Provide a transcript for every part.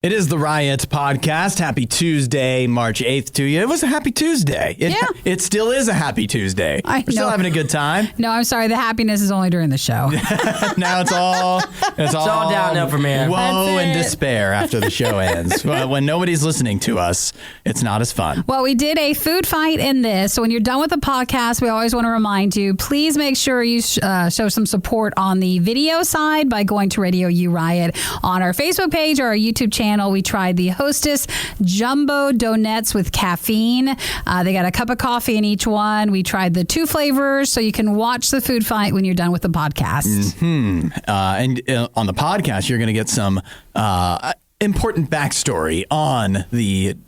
It is the Riot Podcast. Happy Tuesday, March 8th to you. It was a happy Tuesday. It still is a happy Tuesday. We're still having a good time. No, I'm sorry. The happiness is only during the show. Now it's all downhill from here. Woe and despair after the show ends. When nobody's listening to us, it's not as fun. Well, we did a food fight in this. So when you're done with the podcast, we always want to remind you, please make sure you show some support on the video side by going to RadioU Riot on our Facebook page or our YouTube channel. We tried the Hostess Jumbo Donettes with caffeine. They got a cup of coffee in each one. We tried the 2 flavors, so you can watch the food fight when you're done with the podcast. Mm-hmm. And on the podcast, you're going to get some important backstory on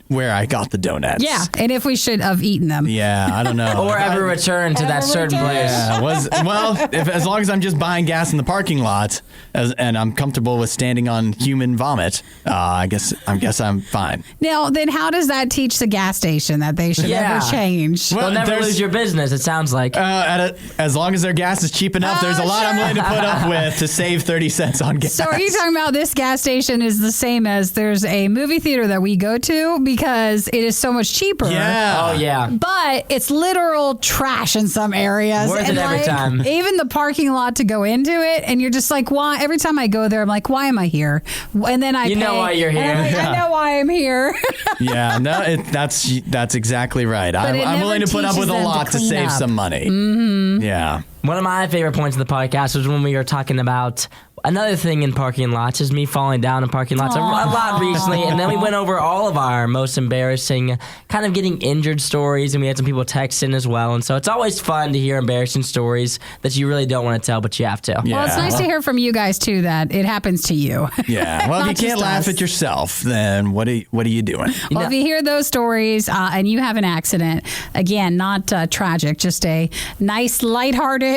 where I got the donuts. Yeah, and if we should have eaten them. Yeah, I don't know. Or ever return to that certain place. Yeah, as long as I'm just buying gas in the parking lot and I'm comfortable with standing on human vomit, I guess I'm fine. Now, then how does that teach the gas station that they should never change? Well, they'll never lose your business, it sounds like. As long as their gas is cheap enough, there's a lot I'm willing to put up with to save 30 cents on gas. So are you talking about this gas station is the same as there's a movie theater that we go to because it is so much cheaper? Yeah. Oh, yeah. But it's literal trash in some areas. Worth it every time. Even the parking lot to go into it, and you're just like, why? Every time I go there, I'm like, why am I here? And then I know why you're here. I know why I'm here. Yeah, no, that's exactly right. I'm willing to put up with a lot to save some money. Mm-hmm. Yeah. One of my favorite points of the podcast was when we were talking about another thing in parking lots is me falling down in parking lots a lot recently. And then we went over all of our most embarrassing kind of getting injured stories. And we had some people text in as well. And so it's always fun to hear embarrassing stories that you really don't want to tell, but you have to. Yeah. Well, it's nice to hear from you guys, too, that it happens to you. Yeah. Well, if you can't laugh at yourself, then what are you doing? Well, if you hear those stories and you have an accident, again, not tragic, just a nice, lighthearted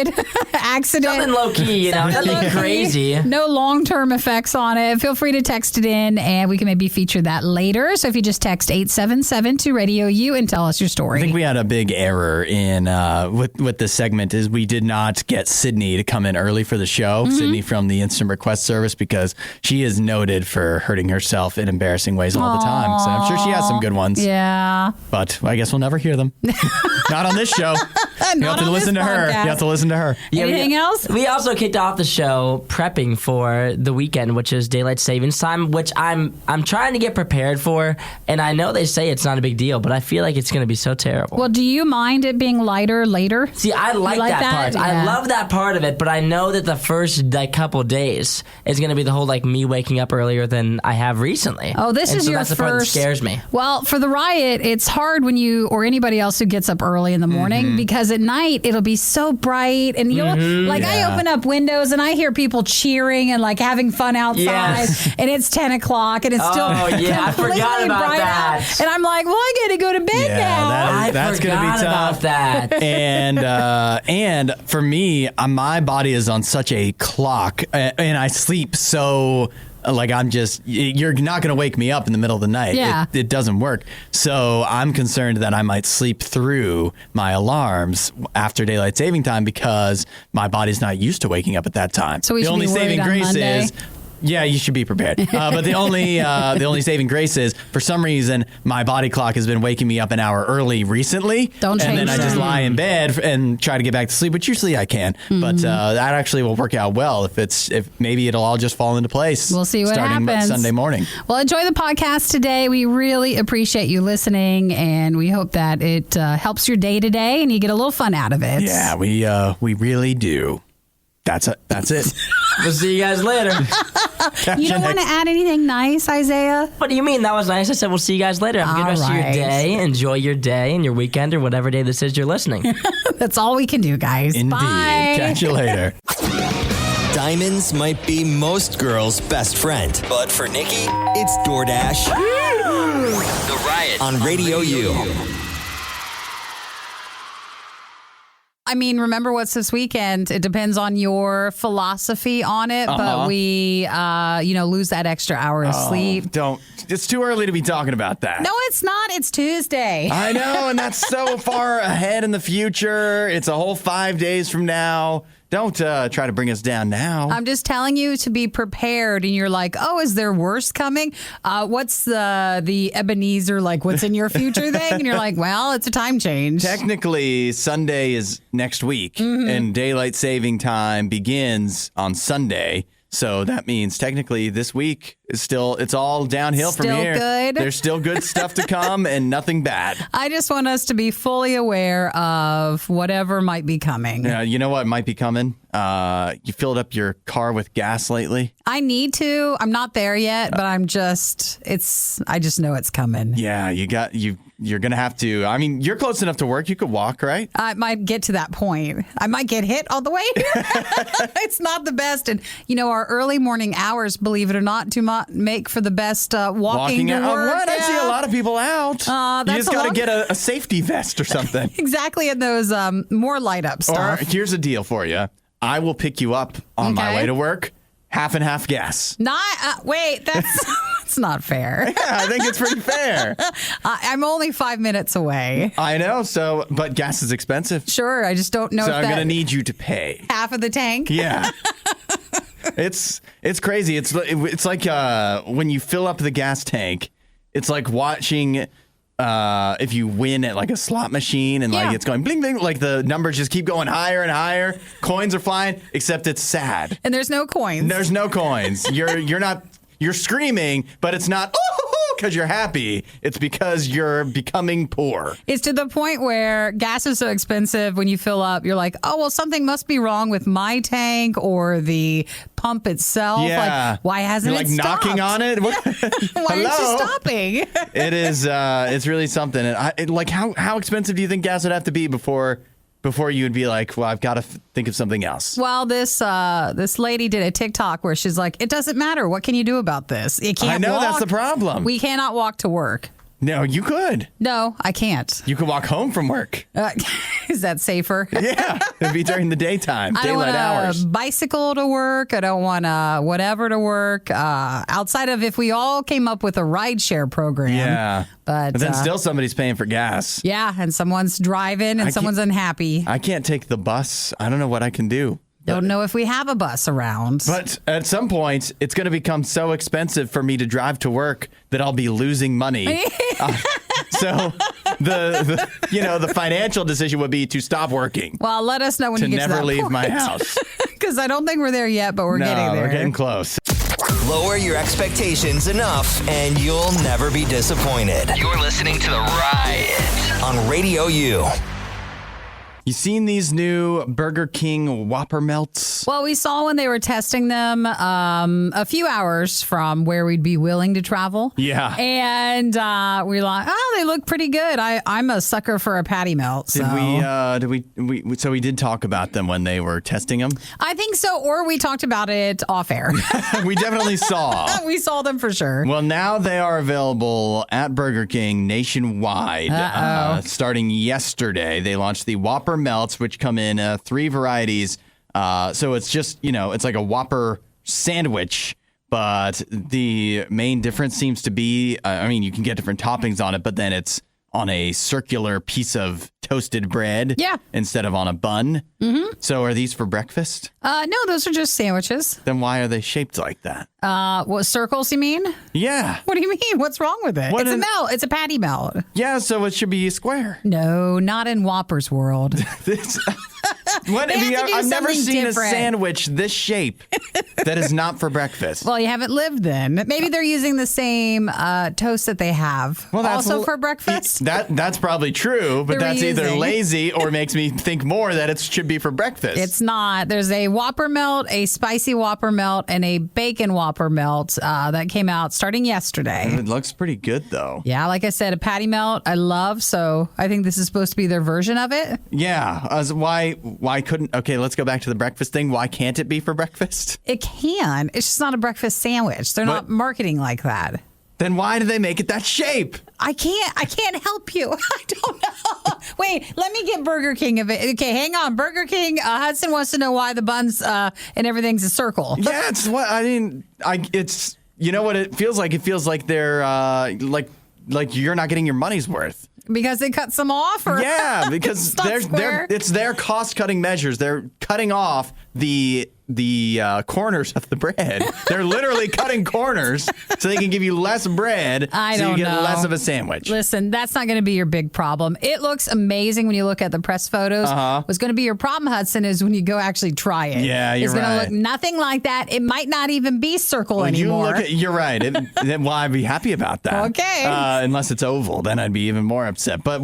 accident. Something low-key, nothing crazy. No long-term effects on it. Feel free to text it in, and we can maybe feature that later. So if you just text 877 to Radio U and tell us your story. I think we had a big error in with this segment is we did not get Sydney to come in early for the show. Mm-hmm. Sydney from the Instant Request Service, because she is noted for hurting herself in embarrassing ways all the time. So I'm sure she has some good ones. Yeah. But I guess we'll never hear them. Not on this show. You have to listen to her. You have to listen to her. Anything else? We also kicked off the show prepping for the weekend, which is daylight savings time, which I'm trying to get prepared for. And I know they say it's not a big deal, but I feel like it's going to be so terrible. Well, do you mind it being lighter later? See, I like that part. Yeah. I love that part of it, but I know that the first couple days is going to be the whole me waking up earlier than I have recently. Oh, this is your that's first. The part that scares me. Well, for the riot, it's hard when you or anybody else who gets up early in the morning because at night it'll be so bright and you'll I open up windows and I hear people cheering and having fun outside and it's 10 o'clock and it's still I forgot about that. Out. And I'm like, well, I got to go to bed now. That's going to be tough. About that. And for me, my body is on such a clock and I sleep so... you're not going to wake me up in the middle of the night. Yeah. It doesn't work. So I'm concerned that I might sleep through my alarms after daylight saving time because my body's not used to waking up at that time. So we should be worried on Monday. Yeah, you should be prepared. But the only saving grace is, for some reason, my body clock has been waking me up an hour early recently. Don't change And then I just lie in bed and try to get back to sleep, which usually I can. Mm-hmm. But that actually will work out well if maybe it'll all just fall into place. We'll see what starting happens. Sunday morning. Well, enjoy the podcast today. We really appreciate you listening, and we hope that it helps your day today and you get a little fun out of it. Yeah, we really do. That's it. We'll see you guys later. You don't want to add anything nice, Isaiah? What do you mean? That was nice. I said we'll see you guys later. Have a good rest of your day. Enjoy your day and your weekend or whatever day this is you're listening. That's all we can do, guys. Indeed. Bye. Catch you later. Diamonds might be most girls' best friend, but for Nikki, it's DoorDash. The Riot on Radio U. I mean, remember what's this weekend? It depends on your philosophy on it, but we, lose that extra hour of sleep. It's too early to be talking about that. No, it's not. It's Tuesday. I know, and that's so far ahead in the future. It's a whole 5 days from now. Don't try to bring us down now. I'm just telling you to be prepared. And you're like, oh, is there worse coming? What's the Ebenezer, like, what's in your future thing? And you're like, well, it's a time change. Technically, Sunday is next week, and daylight saving time begins on Sunday. So that means technically this week is it's all downhill from here. Still good. There's still good stuff to come and nothing bad. I just want us to be fully aware of whatever might be coming. Yeah, you know what might be coming? You filled up your car with gas lately? I need to. I'm not there yet, but I just know it's coming. Yeah, you're going to have to. I mean, you're close enough to work. You could walk, right? I might get to that point. I might get hit all the way. It's not the best. And, our early morning hours, believe it or not, do not make for the best walking to out. work. What? I see a lot of people out. You just got to get a safety vest or something. Exactly, and those more light up stuff. Or here's a deal for you. I will pick you up on my way to work. Half and half gas. Wait, that's not fair. Yeah, I think it's pretty fair. I'm only 5 minutes away. I know, but gas is expensive. Sure, I just don't know So if I'm going to need you to pay. half of the tank. Yeah. It's crazy. It's like when you fill up the gas tank, it's like watching if you win at like a slot machine and like it's going bling bling, like the numbers just keep going higher and higher. Coins are flying, except it's sad. And there's no coins. There's no coins. You're screaming, but it's not because you're happy. It's because you're becoming poor. It's to the point where gas is so expensive when you fill up, you're like, oh, well, something must be wrong with my tank or the pump itself. Yeah. Like, why hasn't you're it like stopped? knocking on it? Why aren't you Hello? stopping? It is. It's really something. And how expensive do you think gas would have to be before you would be like, well, I've got to think of something else? Well, this lady did a TikTok where she's like, it doesn't matter. What can you do about this? You can't I know walk. that's the problem. We cannot walk to work. No, you could. No, I can't. You could walk home from work. Is that safer? Yeah, it'd be during the daytime, I don't daylight want hours. a bicycle to work. I don't want whatever to work. Outside of if we all came up with a rideshare program. Yeah. But then still somebody's paying for gas. Yeah, and someone's driving and someone's unhappy. I can't take the bus. I don't know what I can do. Don't know if we have a bus around. But at some point, it's going to become so expensive for me to drive to work that I'll be losing money. So the financial decision would be to stop working. Well, let us know when you get to that never leave point. my house. Because I don't think we're there yet, but we're getting there. We're getting close. Lower your expectations enough and you'll never be disappointed. You're listening to The Riot on RadioU. You seen these new Burger King Whopper Melts? Well, we saw when they were testing them a few hours from where we'd be willing to travel. Yeah. And we're like, oh, they look pretty good. I'm a sucker for a patty melt. So. So we did talk about them when they were testing them? I think so. Or we talked about it off air. We definitely saw. We saw them for sure. Well, now they are available at Burger King nationwide. Starting yesterday, they launched the Whopper Melts, which come in 3 varieties. So it's just, it's like a Whopper sandwich, but the main difference seems to be, you can get different toppings on it, but then it's on a circular piece of toasted bread instead of on a bun. Mm-hmm. So are these for breakfast? No, those are just sandwiches. Then why are they shaped like that? What, circles you mean? Yeah. What do you mean? What's wrong with it? It's a melt. It's a patty melt. Yeah, so it should be square. No, not in Whopper's world. I've never seen different. A sandwich this shape that is not for breakfast. Well, you haven't lived then. Maybe they're using the same toast that they have. Well, also for breakfast? That's probably true, but that's either lazy or makes me think more that it should be for breakfast. It's not. There's a Whopper Melt, a spicy Whopper Melt, and a bacon Whopper Melt that came out starting yesterday. It looks pretty good, though. Yeah, like I said, a patty melt I love, so I think this is supposed to be their version of it. Yeah. Why couldn't... Okay, let's go back to the breakfast thing. Why can't it be for breakfast? It can. It's just not a breakfast sandwich. They're not marketing like that. Then why do they make it that shape? I can't help you. I don't know. Wait, let me get Burger King of it. Okay, hang on. Burger King, Hudson wants to know why the buns and everything's a circle. Yeah, it's you know what it feels like? It feels like they're like you're not getting your money's worth. Because they cut some off? Or Yeah, because it's their cost-cutting measures. They're cutting off the corners of the bread. They're literally cutting corners so they can give you less bread so you get less of a sandwich. Listen, that's not going to be your big problem. It looks amazing when you look at the press photos. What's going to be your problem, Hudson, is when you go actually try it. Yeah, you're right. It's going to look nothing like that. It might not even be circle anymore. You're right. Well, I'd be happy about that. Okay. Unless it's oval, then I'd be even more upset. But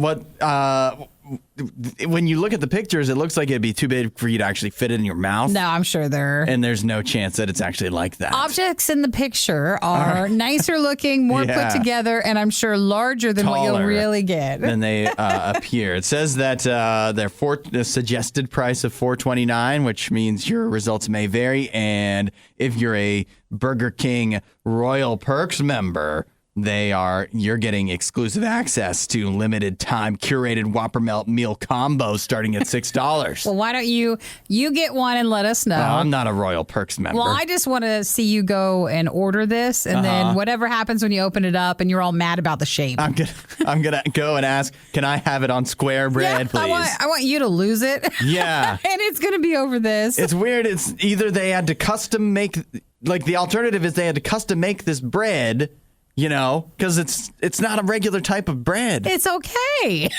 when you look at the pictures, it looks like it'd be too big for you to actually fit it in your mouth. No, I'm sure And there's no chance that it's actually like that. Objects in the picture are nicer looking, more put together, and I'm sure larger than what you'll really get. Than they appear. It says that their suggested price of $4.29, which means your results may vary. And if you're a Burger King Royal Perks member, you're getting exclusive access to limited time curated Whopper Melt meal combos starting at $6. Well, why don't you get one and let us know? I'm not a Royal Perks member. Well, I just want to see you go and order this, and then whatever happens when you open it up and you're all mad about the shape. I'm gonna go and ask, can I have it on square bread, please? I want you to lose it. Yeah. And it's gonna be over this. It's weird. It's either they had to custom make, like the alternative is they had to custom make this bread. Because it's not a regular type of bread. It's okay.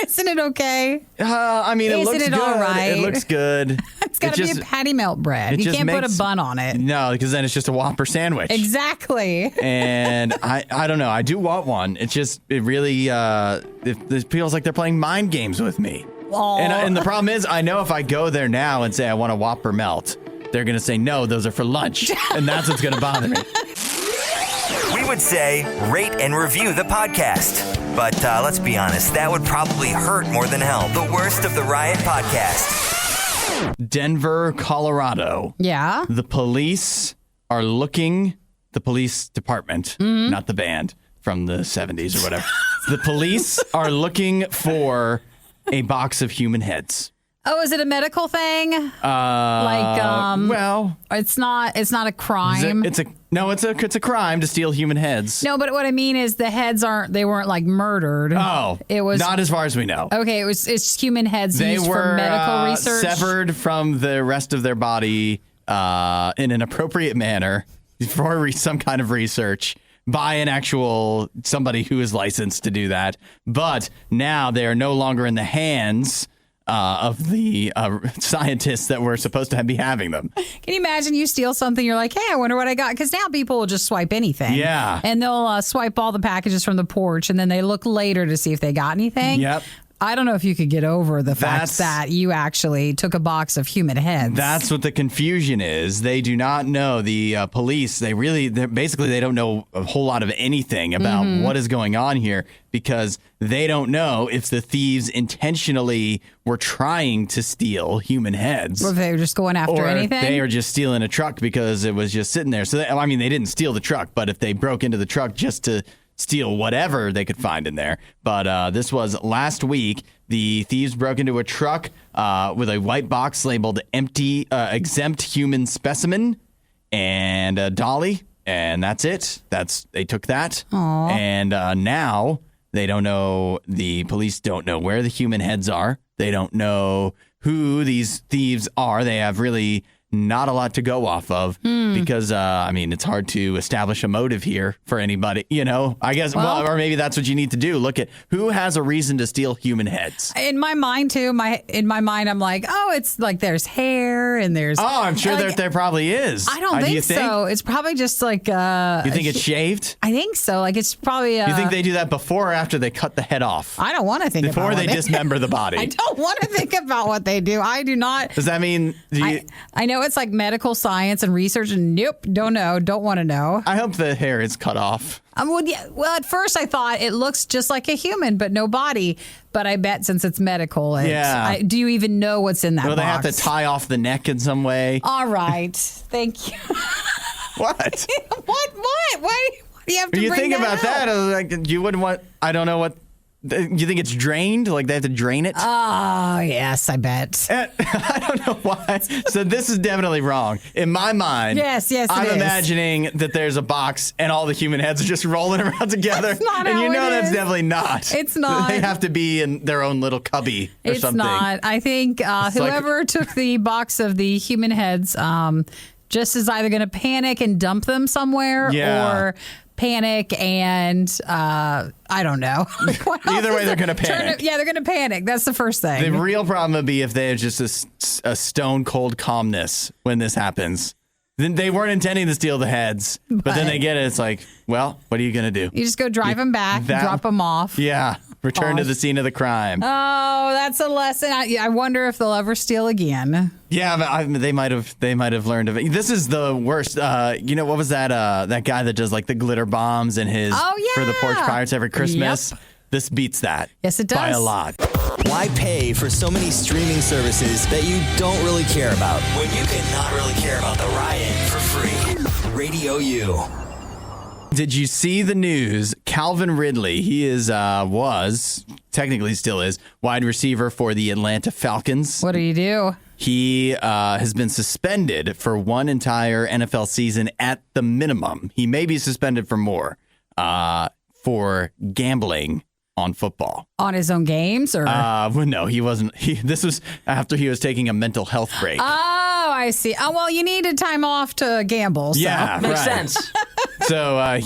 Isn't it okay? I mean, it looks good. All right? It looks good. It's got to be a patty melt bread. You can't put a bun on it. No, because then it's just a Whopper sandwich. Exactly. And I don't know. I do want one. It really it feels like they're playing mind games with me. And the problem is, I know if I go there now and say I want a Whopper Melt, they're going to say, no, those are for lunch. And that's what's going to bother me. We would say rate and review the podcast. But let's be honest, that would probably hurt more than hell. The Worst of the Riot podcast. Denver, Colorado. Yeah. The police are looking, the police department, not the band from the 70s or whatever. The police are looking for a box of human heads. Oh, is it a medical thing? Well, it's not a crime. It's a crime to steal human heads. No, but what I mean is the heads weren't like murdered. Oh, it was not as far as we know. Okay, it's human heads used for medical research. Severed from the rest of their body in an appropriate manner for some kind of research by an actual somebody who is licensed to do that. But now they are no longer in the hands of the scientists that were supposed to be having them. Can you imagine you steal something, you're like, hey, I wonder what I got? Because now people will just swipe anything. Yeah. And they'll swipe all the packages from the porch, and then they look later to see if they got anything. Yep. I don't know if you could get over the fact that you actually took a box of human heads. That's what the confusion is. They do not know. The police, they don't know a whole lot of anything about what is going on here because they don't know if the thieves intentionally were trying to steal human heads. Or if they were just going after anything. They were just stealing a truck because it was just sitting there. So, they didn't steal the truck, but if they broke into the truck just to steal whatever they could find in there. But this was last week. The thieves broke into a truck with a white box labeled empty, exempt human specimen and a dolly. And that's it. They took that. Aww. And now they don't know. The police don't know where the human heads are. They don't know who these thieves are. They have really not a lot to go off of because, it's hard to establish a motive here for anybody, I guess, or maybe that's what you need to do. Look at who has a reason to steal human heads. In my mind, too, I'm like, it's like there's hair and there's... Oh, I'm sure there probably is. I don't think so. It's probably just like... you think it's shaved? I think so. Like, it's probably... you think they do that before or after they cut the head off? I don't want to think before about they dismember the body. I don't want to think about what they do. I do not... Does that mean... I know it's like medical science and research, and nope, don't know, don't want to know. I hope the hair is cut off. Well, at first I thought it looks just like a human, but no body. But I bet since it's medical, do you even know what's in that box? They have to tie off the neck in some way. All right. Thank you. What? What? Why do you have to you bring think that about up? that, like, you wouldn't want, I don't know what, You think it's drained? Like they have to drain it? Oh, yes, I bet. I don't know why. So this is definitely wrong. In my mind, Yes, it I'm is. imagining that there's a box and all the human heads are just rolling around together. That's not and how you know it that's is. definitely not. It's not. They have to be in their own little cubby or It's something. not. I think whoever took the box of the human heads just is either going to panic and dump them somewhere or panic and I don't know. Either way, they're going to panic. They're going to panic. That's the first thing. The real problem would be if they had just a stone cold calmness when this happens. Then they weren't intending to steal the heads, but then they get it. It's like, well, what are you going to do? You just go drive them back, drop them off. Yeah. Return to the scene of the crime. Oh, that's a lesson. I wonder if they'll ever steal again. Yeah, but they might have learned of it. This is the worst. What was that guy that does like the glitter bombs and his for the Porch Pirates every Christmas? Yep. This beats that. Yes, it does. By a lot. Why pay for so many streaming services that you don't really care about when you can not really care about the riot for free? Radio U. Did you see the news? Calvin Ridley, he was, technically still is, wide receiver for the Atlanta Falcons. What do you do? He has been suspended for one entire NFL season at the minimum. He may be suspended for more for gambling on football. On his own games? Or? Well, no, he wasn't. This was after he was taking a mental health break. Oh, I see. Oh, well, you needed time off to gamble. So. Yeah, Makes right. sense. So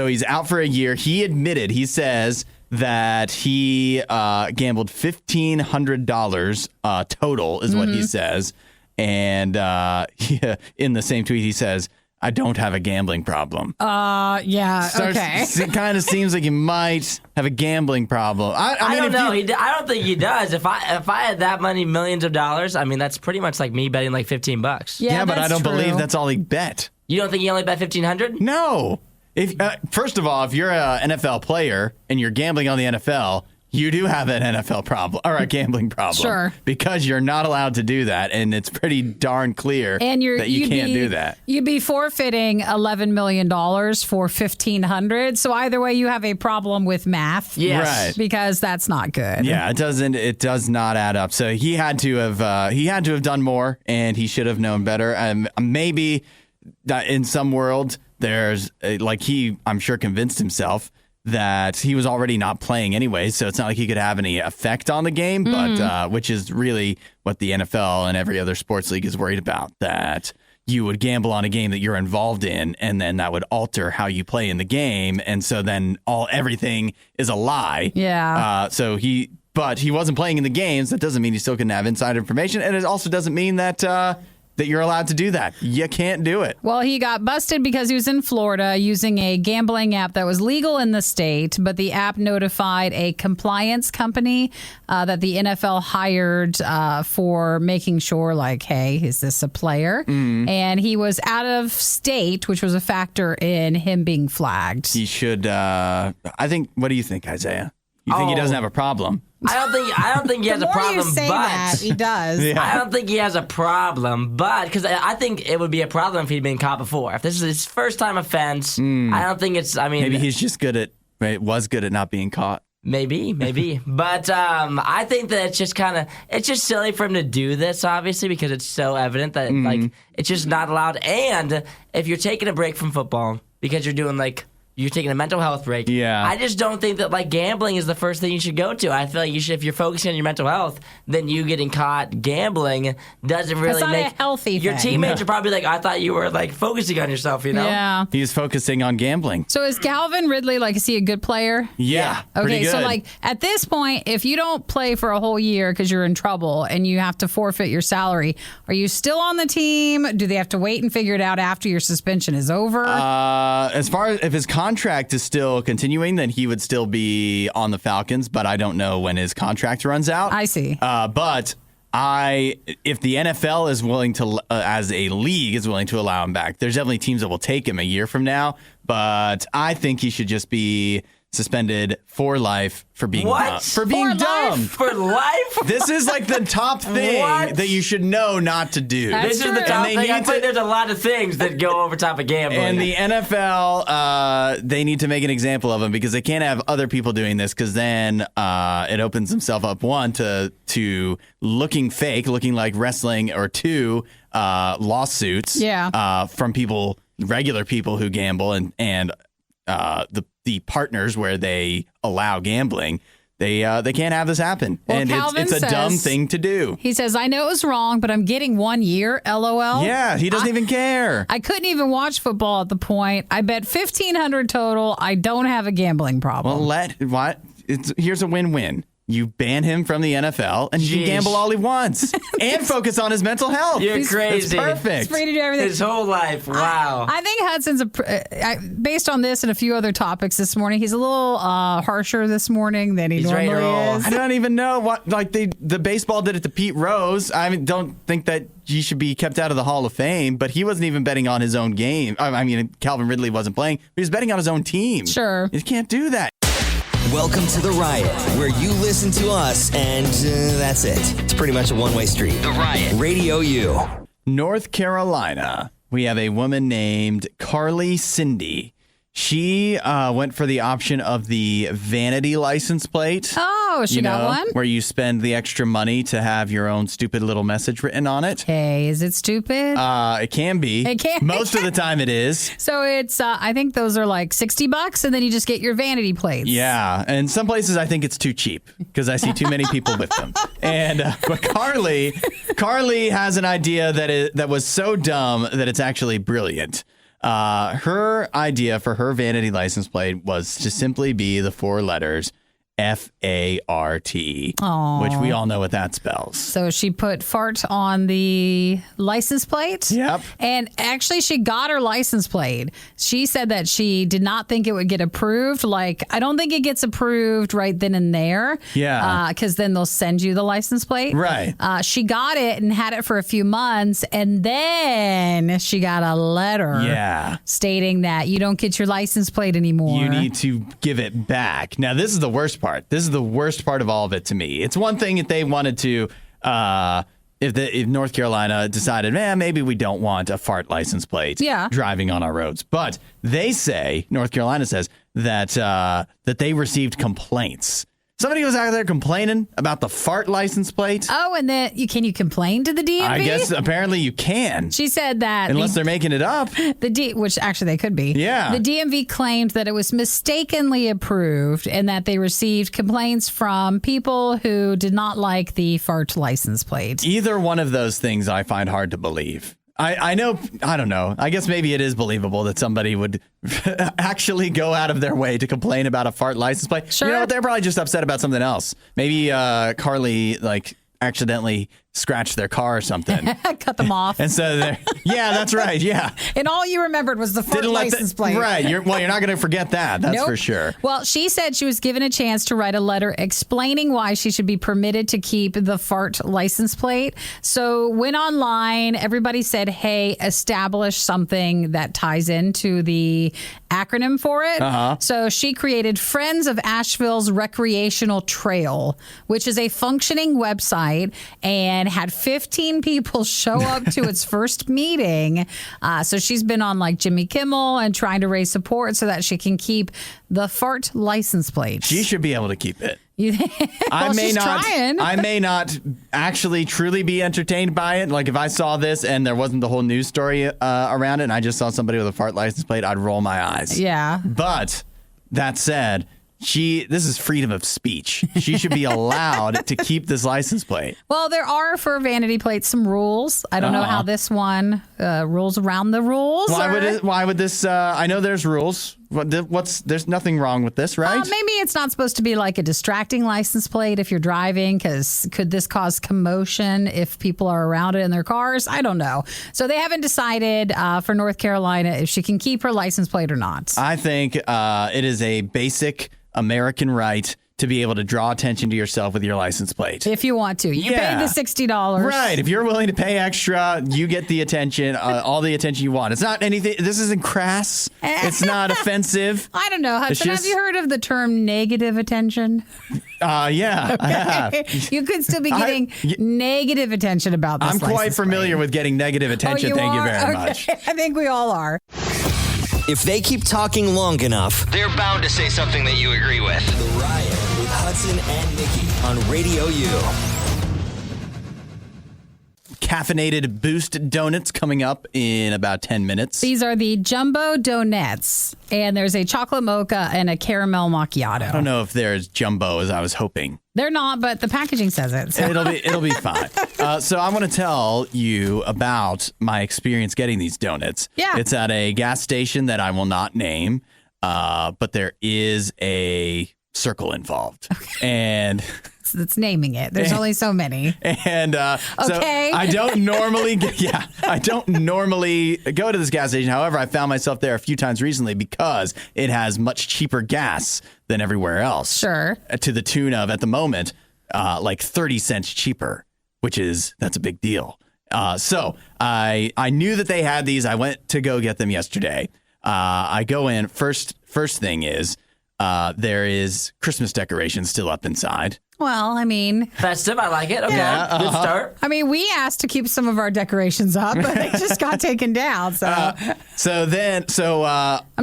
he's out for a year. He admitted, he says that he gambled $1,500 total is what he says. And in the same tweet, he says, I don't have a gambling problem. Yeah, okay. It kind of seems like he might have a gambling problem. I mean, don't know. I don't think he does. If I had that many millions of dollars, I mean, that's pretty much like me betting like $15. Yeah, but I that's don't true. believe that's all he bet. You don't think he only bet $1,500? No. First of all, if you're an NFL player and you're gambling on the NFL, you do have an NFL problem or a gambling problem. Sure. Because you're not allowed to do that, and it's pretty darn clear that you can't do that. You'd be forfeiting $11 million for $1,500. So either way, you have a problem with math. Yes. Right. Because that's not good. Yeah, it does not add up. So he had to have done more, and he should have known better. Maybe in some world there's I'm sure convinced himself that he was already not playing anyway, so it's not like he could have any effect on the game, but which is really what the NFL and every other sports league is worried about, that you would gamble on a game that you're involved in, and then that would alter how you play in the game, and so then everything is a lie. Yeah. But he wasn't playing in the games. That doesn't mean he still can have inside information, and it also doesn't mean that you're allowed to do that. You can't do it. Well, he got busted because he was in Florida using a gambling app that was legal in the state, but the app notified a compliance company that the NFL hired for making sure, like, hey, is this a player? And he was out of state, which was a factor in him being flagged. He should. What do you think, Isaiah? You think he doesn't have a problem? I don't think he has The a more problem, you say but that, he does. Yeah. I don't think he has a problem, but because I think it would be a problem if he'd been caught before. If this is his first time offense, I don't think it's. I mean, Maybe he's just was good at not being caught. Maybe, but I think that it's just silly for him to do this, obviously, because it's so evident that like it's just not allowed. And if you're taking a break from football because you're taking a mental health break. Yeah. I just don't think that like gambling is the first thing you should go to. I feel like if you're focusing on your mental health, then you getting caught gambling doesn't really not make a healthy your thing. teammates are probably like, I thought you were like focusing on yourself, you know? Yeah. He's focusing on gambling. So is Calvin Ridley, is he a good player? Yeah. Okay, pretty good. so at this point, if you don't play for a whole year because you're in trouble and you have to forfeit your salary, are you still on the team? Do they have to wait and figure it out after your suspension is over? As far as if his contract is still continuing, then he would still be on the Falcons, but I don't know when his contract runs out. I see. But if the NFL is willing to, as a league, is willing to allow him back, there's definitely teams that will take him a year from now. But I think he should just be suspended for life for being What? dumb. For being dumb. For life? This is like the top thing What? that you should know not to do. That's This is the true. top And they thing. I need think to- there's a lot of things that go over top of gambling. And the NFL, they need to make an example of him because they can't have other people doing this because then it opens himself up, one, to looking fake, looking like wrestling, or two, lawsuits from regular people who gamble and the partners where they allow gambling. They can't have this happen. Well, and Calvin it's a dumb says- thing to do. He says, I know it was wrong, but I'm getting 1 year, LOL. Yeah, he doesn't even care. I couldn't even watch football at the point. I bet $1,500 total. I don't have a gambling problem. Well, here's a win-win. You ban him from the NFL, and he can Jeez. gamble all he wants, and focus on his mental health. You're It's crazy. perfect. He's free to do everything. His whole life. Wow. I think Hudson's, based on this and a few other topics this morning, he's a little harsher this morning than he He's ready to roll. normally is. I don't even know what the baseball did it to Pete Rose. I don't think that he should be kept out of the Hall of Fame, but he wasn't even betting on his own game. I mean, Calvin Ridley wasn't playing, but he was betting on his own team. Sure. You can't do that. Welcome to The Riot, where you listen to us and that's it. It's pretty much a one-way street. The Riot. RadioU. North Carolina, we have a woman named Carly Cindy. She went for the option of the vanity license plate. Oh, she got one? Where you spend the extra money to have your own stupid little message written on it. Hey, is it stupid? It can be. It can. Most of the time it is. So it's, I think those are like $60, and then you just get your vanity plates. Yeah, and some places I think it's too cheap because I see too many people with them. And but Carly has an idea that was so dumb that it's actually brilliant. Her idea for her vanity license plate was to simply be the four letters FART, which we all know what that spells. So she put fart on the license plate. Yep. And actually, she got her license plate. She said that she did not think it would get approved. Like, I don't think it gets approved right then and there. Yeah. Because then they'll send you the license plate. Right. She got it and had it for a few months. And then she got a letter stating that you don't get your license plate anymore. You need to give it back. Now, this is the worst part. This is the worst part of all of it to me. It's one thing if they wanted to, if North Carolina decided, maybe we don't want a fart license plate driving on our roads. But they say, North Carolina says, that they received complaints. Somebody was out there complaining about the fart license plate. Oh, and then can you complain to the DMV? I guess apparently you can. She said that unless they're making it up. Which actually they could be. Yeah. The DMV claimed that it was mistakenly approved and that they received complaints from people who did not like the fart license plate. Either one of those things I find hard to believe. I know, I don't know. I guess maybe it is believable that somebody would actually go out of their way to complain about a fart license plate. Sure. You know what? They're probably just upset about something else. Maybe Carly, accidentally scratched their car or something. Cut them off. And so, yeah, that's right. Yeah. And all you remembered was the fart license plate. Right. You're not going to forget that. That's for sure. Well, she said she was given a chance to write a letter explaining why she should be permitted to keep the fart license plate. So went online. Everybody said, hey, establish something that ties into the acronym for it. So she created Friends of Asheville's Recreational Trail, which is a functioning website, and had 15 people show up to its first meeting. So she's been on like Jimmy Kimmel and trying to raise support so that she can keep the fart license plate. She should be able to keep it. Well, she's trying. I may not actually truly be entertained by it. Like if I saw this and there wasn't the whole news story around it and I just saw somebody with a fart license plate, I'd roll my eyes. Yeah. But that said, this is freedom of speech. She should be allowed to keep this license plate. Well, there are for vanity plates some rules. I don't know how this one rules around the rules. Why would this? I know there's rules. There's nothing wrong with this, right? Maybe it's not supposed to be like a distracting license plate if you're driving, because could this cause commotion if people are around it in their cars? I don't know. So they haven't decided for North Carolina if she can keep her license plate or not. I think it is a basic American right to be able to draw attention to yourself with your license plate. If you want to. You paid the $60. Right. If you're willing to pay extra, you get the attention, all the attention you want. It's not anything. This isn't crass. It's not offensive. I don't know. Hudson, have you heard of the term negative attention? Yeah. Okay. I have. You could still be getting negative attention about this. I'm quite familiar with getting negative attention. Thank you very much. I think we all are. If they keep talking long enough, they're bound to say something that you agree with. The Riot with Hudson and Nikki on Radio U. Caffeinated Boost Donuts coming up in about 10 minutes. These are the Jumbo Donettes, and there's a chocolate mocha and a caramel macchiato. I don't know if they're as jumbo as I was hoping. They're not, but the packaging says it. So. It'll be fine. So I want to tell you about my experience getting these donuts. Yeah. It's at a gas station that I will not name, but there is a circle involved. Okay. And it's naming it. There's only so many. And okay. So I don't normally go to this gas station. However, I found myself there a few times recently because it has much cheaper gas than everywhere else. Sure. To the tune of, at the moment, like 30 cents cheaper, that's a big deal. So I knew that they had these. I went to go get them yesterday. I go in. First thing is there is Christmas decorations still up inside. Well, I mean, festive. I like it. Okay, good start. I mean, we asked to keep some of our decorations up, but they just got taken down. So, I'm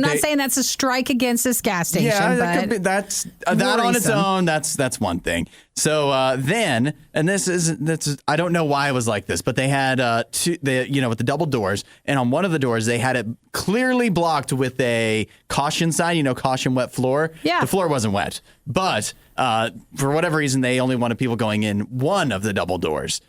not saying that's a strike against this gas station. Yeah, but that's that on its own. That's one thing. So then, and this I don't know why it was like this, but they had with the double doors, and on one of the doors they had it clearly blocked with a caution sign. Caution wet floor. Yeah, the floor wasn't wet, but for whatever reason they only wanted people going in one of the double doors.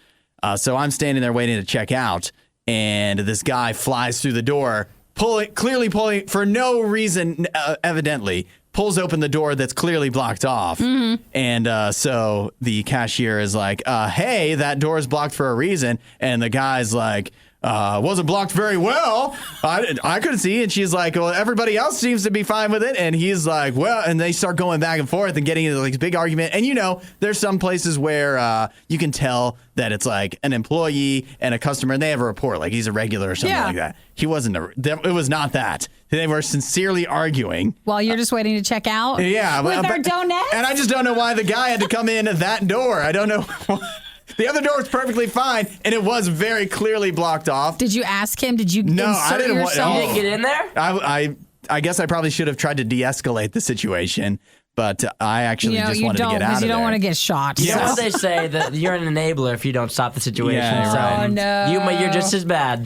So I'm standing there waiting to check out, and this guy flies through the door, clearly pulling for no reason, evidently. Pulls open the door that's clearly blocked off. Mm-hmm. And so the cashier is like, hey, that door is blocked for a reason. And the guy's like, wasn't blocked very well. I couldn't see. And she's like, well, everybody else seems to be fine with it. And he's like, well, and they start going back and forth and getting into like a big argument. And there's some places where you can tell that it's like an employee and a customer and they have a rapport, like he's a regular or something like that. He wasn't. It was not that. They were sincerely arguing. While you're just waiting to check out? Yeah. With our donuts? And I just don't know why the guy had to come in that door. I don't know. The other door was perfectly fine, and it was very clearly blocked off. Did you ask him? Did you I didn't yourself? You didn't get in there? I guess I probably should have tried to de-escalate the situation, but I actually just wanted to get out of there. You don't want to get shot. Yeah, they say that you're an enabler if you don't stop the situation. Yeah, so right. Oh, no. You're just as bad.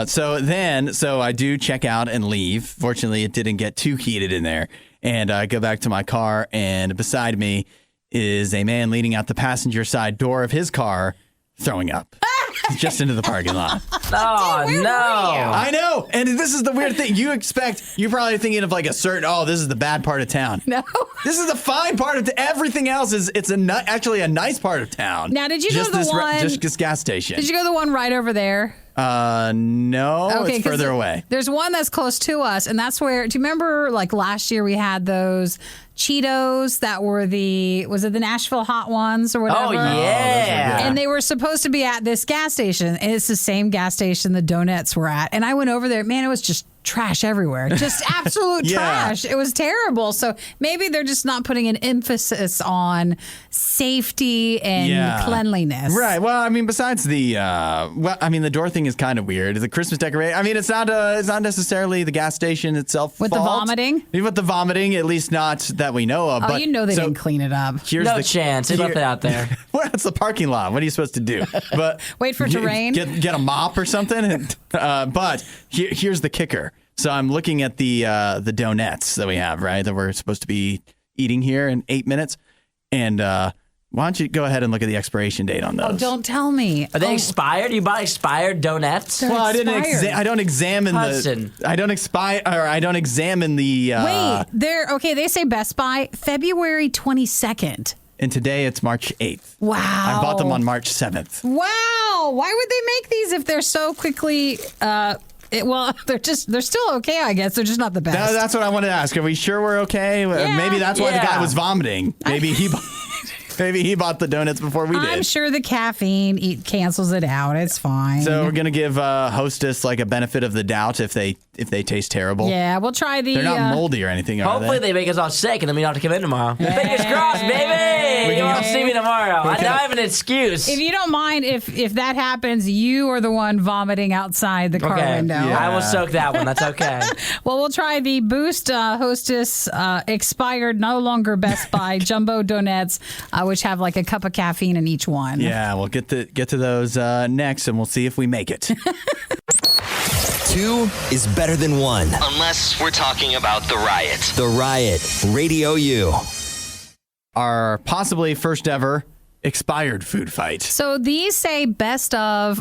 So I do check out and leave. Fortunately, it didn't get too heated in there. And I go back to my car, and beside me is a man leaning out the passenger side door of his car, throwing up. Just into the parking lot. Oh, no. I know. And this is the weird thing. You're probably thinking of like this is the bad part of town. No. This is the fine part of everything else it's actually a nice part of town. Now, did you go to the one? Just this gas station. Did you go to the one right over there? No, okay, it's further away. There's one that's close to us, and that's where, do you remember like last year we had those Cheetos that were was it the Nashville Hot Ones or whatever? Oh, yeah. And they were supposed to be at this gas station, and it's the same gas station the Donettes were at. And I went over there, man, it was just trash everywhere. Just absolute trash. It was terrible. So maybe they're just not putting an emphasis on safety and cleanliness. Right. Well, I mean, besides the door thing is kind of weird. The Christmas decoration. I mean, it's not necessarily the gas station itself. With fault. the vomiting? With the vomiting, at least not that we know of. Oh, they didn't clean it up. No chance. They left it out there. Well, it's the parking lot. What are you supposed to do? But wait for it to rain? Get a mop or something? But here's the kicker. So I'm looking at the donuts that we have, right, that we're supposed to be eating here in 8 minutes. And why don't you go ahead and look at the expiration date on those? Oh, don't tell me. Are they expired? You buy expired donuts? They're expired. I don't examine Hudson. I don't examine the. Wait, they say Best Buy February 22nd. And today it's March 8th. Wow. I bought them on March 7th. Wow. Why would they make these if they're so quickly Well, they're still okay, I guess. They're just not the best. That's what I wanted to ask. Are we sure we're okay? Yeah. Maybe that's why the guy was vomiting. Maybe he bought the donuts before we did. I'm sure the caffeine cancels it out. It's fine. So we're gonna give Hostess like a benefit of the doubt if they taste terrible. Yeah, we'll try the. They're not moldy or anything, are Hopefully they make us all sick and then we don't have to come in tomorrow. Fingers crossed, baby! You won't see me tomorrow. Now I have an excuse. If you don't mind, if that happens, you are the one vomiting outside the car window. Yeah. I will soak that one. That's okay. Well, we'll try the Boost Hostess expired, no longer Best Buy Jumbo Donettes, which have like a cup of caffeine in each one. Yeah, we'll get to those next, and we'll see if we make it. 2 is better than 1. Unless we're talking about The Riot. The Riot, Radio U. Our possibly first ever expired food fight. So these say Best Buy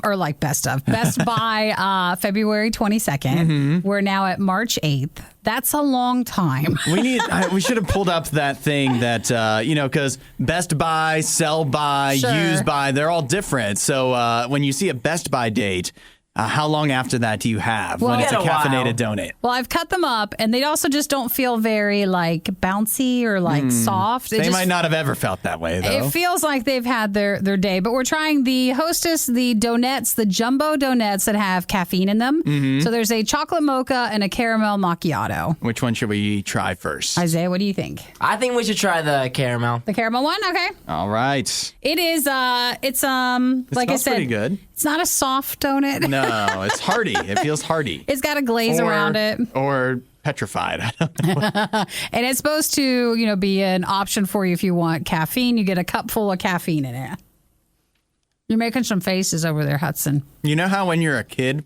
February 22nd. We're now at March 8th. That's a long time. We should have pulled up that thing that, because Best Buy, Sell By, Use By, they're all different. So when you see a Best Buy date, how long after that do you have when it's a caffeinated donut? Well, I've cut them up, and they also just don't feel very like bouncy or like soft. They might not have ever felt that way, though. It feels like they've had their day, but we're trying the Hostess, the donettes, the jumbo donettes that have caffeine in them. So there's a chocolate mocha and a caramel macchiato. Which one should we try first? Isaiah, what do you think? I think we should try the caramel. The caramel one? Okay. All right. It is, like I said, pretty good. It's not a soft donut. No, it's hearty. It feels hearty. It's got a glaze around it. Or petrified. I don't know. And it's supposed to, be an option for you if you want caffeine. You get a cup full of caffeine in it. You're making some faces over there, Hudson. You know how when you're a kid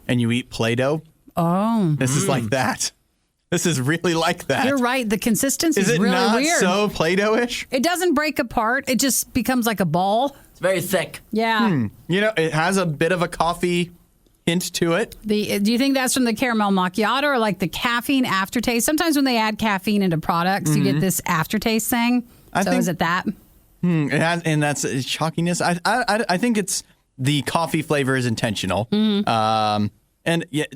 and you eat Play-Doh? Oh. This is like that. This is really like that. You're right. The consistency is it really not weird. so Play-Doh-ish? It doesn't break apart. It just becomes like a ball. It's very thick. Yeah. It has a bit of a coffee hint to it. Do you think that's from the caramel macchiato or like the caffeine aftertaste? Sometimes when they add caffeine into products, you get this aftertaste thing. Is it that? It has, and that's chalkiness. I think it's the coffee flavor is intentional. And yeah,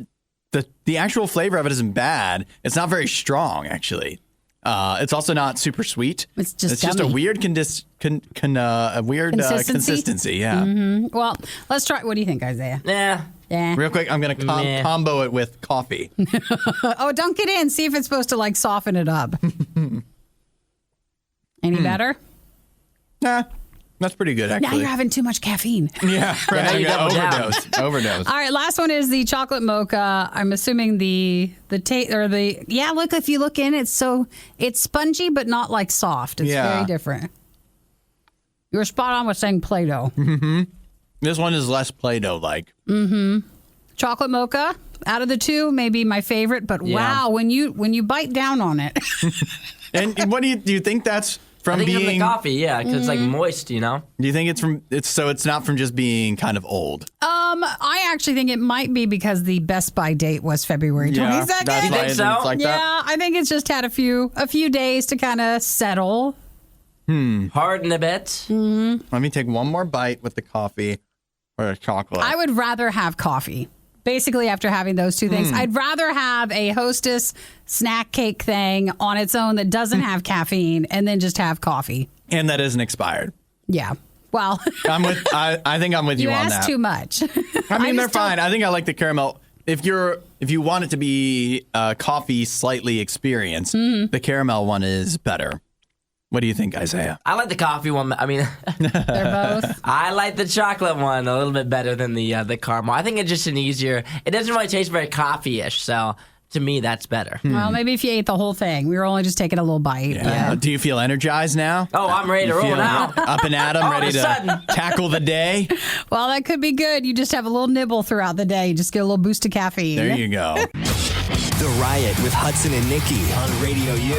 the actual flavor of it isn't bad. It's not very strong, actually. It's also not super sweet. It's just a weird consistency. Yeah. Well, let's try. What do you think, Isaiah? Yeah. Real quick, I'm going to combo it with coffee. Dunk it in. See if it's supposed to like soften it up. Any better? Nah. That's pretty good, actually. Now you're having too much caffeine. Yeah, right. Yeah, Overdose. All right, last one is the chocolate mocha. I'm assuming look, if you look in, it's spongy but not like soft. It's very different. You were spot on with saying Play-Doh. This one is less Play-Doh like. Chocolate mocha, out of the two, maybe my favorite, but wow, when you bite down on it. And what do you think that's from I think being from the coffee, because it's like moist, Do you think it's not from just being kind of old? I actually think it might be because the Best Buy date was February 22nd. Yeah, that's You why think it's so? like that. Yeah, I think it's just had a few days to kind of settle. Harden a bit. Let me take one more bite with the coffee or the chocolate. I would rather have coffee. Basically, after having those two things, I'd rather have a Hostess snack cake thing on its own that doesn't have caffeine and then just have coffee. And that isn't expired. Yeah. Well, I think I'm with you on that. You asked too much. I mean, they're fine. I think I like the caramel. If you want it to be coffee slightly experienced, the caramel one is better. What do you think, Isaiah? I like the coffee one. I mean, They're both. I like the chocolate one a little bit better than the caramel. I think it's just an easier. It doesn't really taste very coffee-ish, so to me, that's better. Well, maybe if you ate the whole thing. We were only just taking a little bite. Yeah. Do you feel energized now? Oh, I'm ready to roll now. Up and at 'em, ready to tackle the day? Well, that could be good. You just have a little nibble throughout the day. You just get a little boost of caffeine. There you go. The Riot with Hudson and Nikki on Radio U.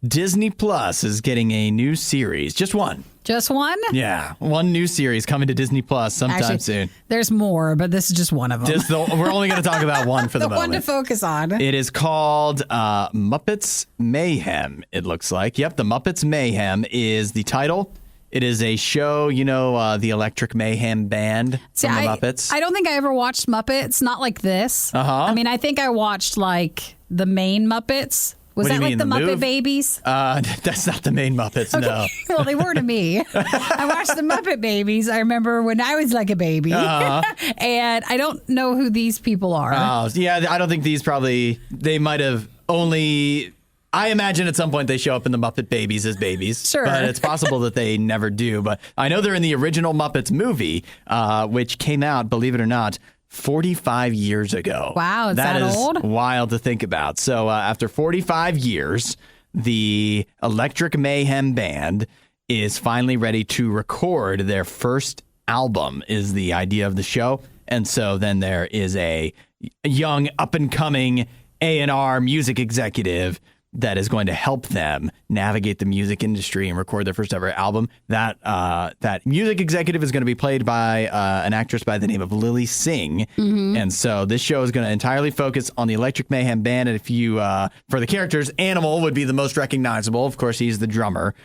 Disney Plus is getting a new series. Just one. Just one? Yeah. One new series coming to Disney Plus sometime soon. There's more, but this is just one of them. We're only going to talk about one for the moment. One to focus on. It is called Muppets Mayhem, it looks like. Yep, the Muppets Mayhem is the title. It is a show, the Electric Mayhem band from the Muppets. I don't think I ever watched Muppets, not like this. I mean, I think I watched like the main Muppets. Was that like the Muppet Babies? That's not the main Muppets, no. Well, they were to me. I watched the Muppet Babies. I remember when I was like a baby. And I don't know who these people are. Yeah, I don't think they might have only... I imagine at some point they show up in the Muppet Babies as babies. Sure. But it's possible that they never do. But I know they're in the original Muppets movie, which came out, believe it or not, 45 years ago. Wow, is that old? That is wild to think about. So after 45 years, the Electric Mayhem Band is finally ready to record their first album, is the idea of the show. And so then there is a young, up-and-coming A&R music executive that is going to help them navigate the music industry and record their first ever album. That music executive is going to be played by an actress by the name of Lily Singh. And so this show is going to entirely focus on the Electric Mayhem Band. And if you, for the characters, Animal would be the most recognizable. Of course, he's the drummer.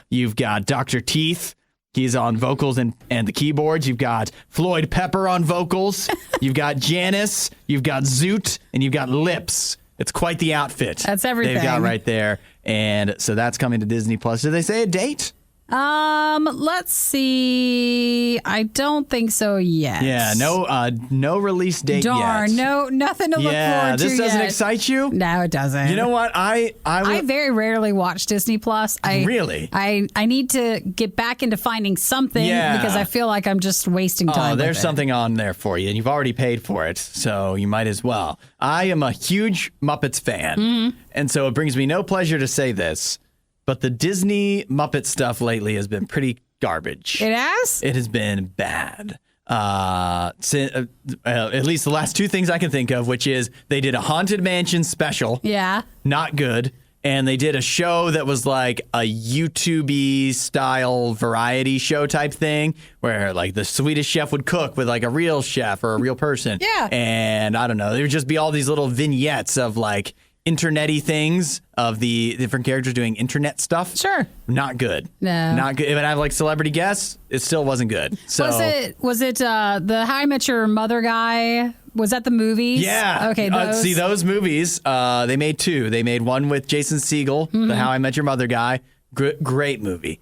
You've got Dr. Teeth. He's on vocals and the keyboards. You've got Floyd Pepper on vocals. You've got Janice. You've got Zoot. And you've got Lips. It's quite the outfit. That's everything they've got right there. And so that's coming to Disney Plus. Did they say a date? Let's see. I don't think so yet. Yeah, no release date yet. Darn, nothing to look forward to. This doesn't yet. excite you? No, it doesn't. You know what? I very rarely watch Disney Plus. Really? I need to get back into finding something because I feel like I'm just wasting time. There's something on there for you, and you've already paid for it, so you might as well. I am a huge Muppets fan, and so it brings me no pleasure to say this. But the Disney Muppet stuff lately has been pretty garbage. It has? It has been bad. At least the last two things I can think of, which is they did a Haunted Mansion special. Yeah. Not good. And they did a show that was like a YouTube-y style variety show type thing where like the Swedish chef would cook with like a real chef or a real person. Yeah. And I don't know, there would just be all these little vignettes of like internet-y things of the different characters doing internet stuff. Sure. Not good. No. Not good. If I have like celebrity guests, it still wasn't good. So was it the How I Met Your Mother guy? Was that the movies? Yeah. Okay. See, those movies, they made two. They made one with Jason Segel, the How I Met Your Mother guy. Great movie.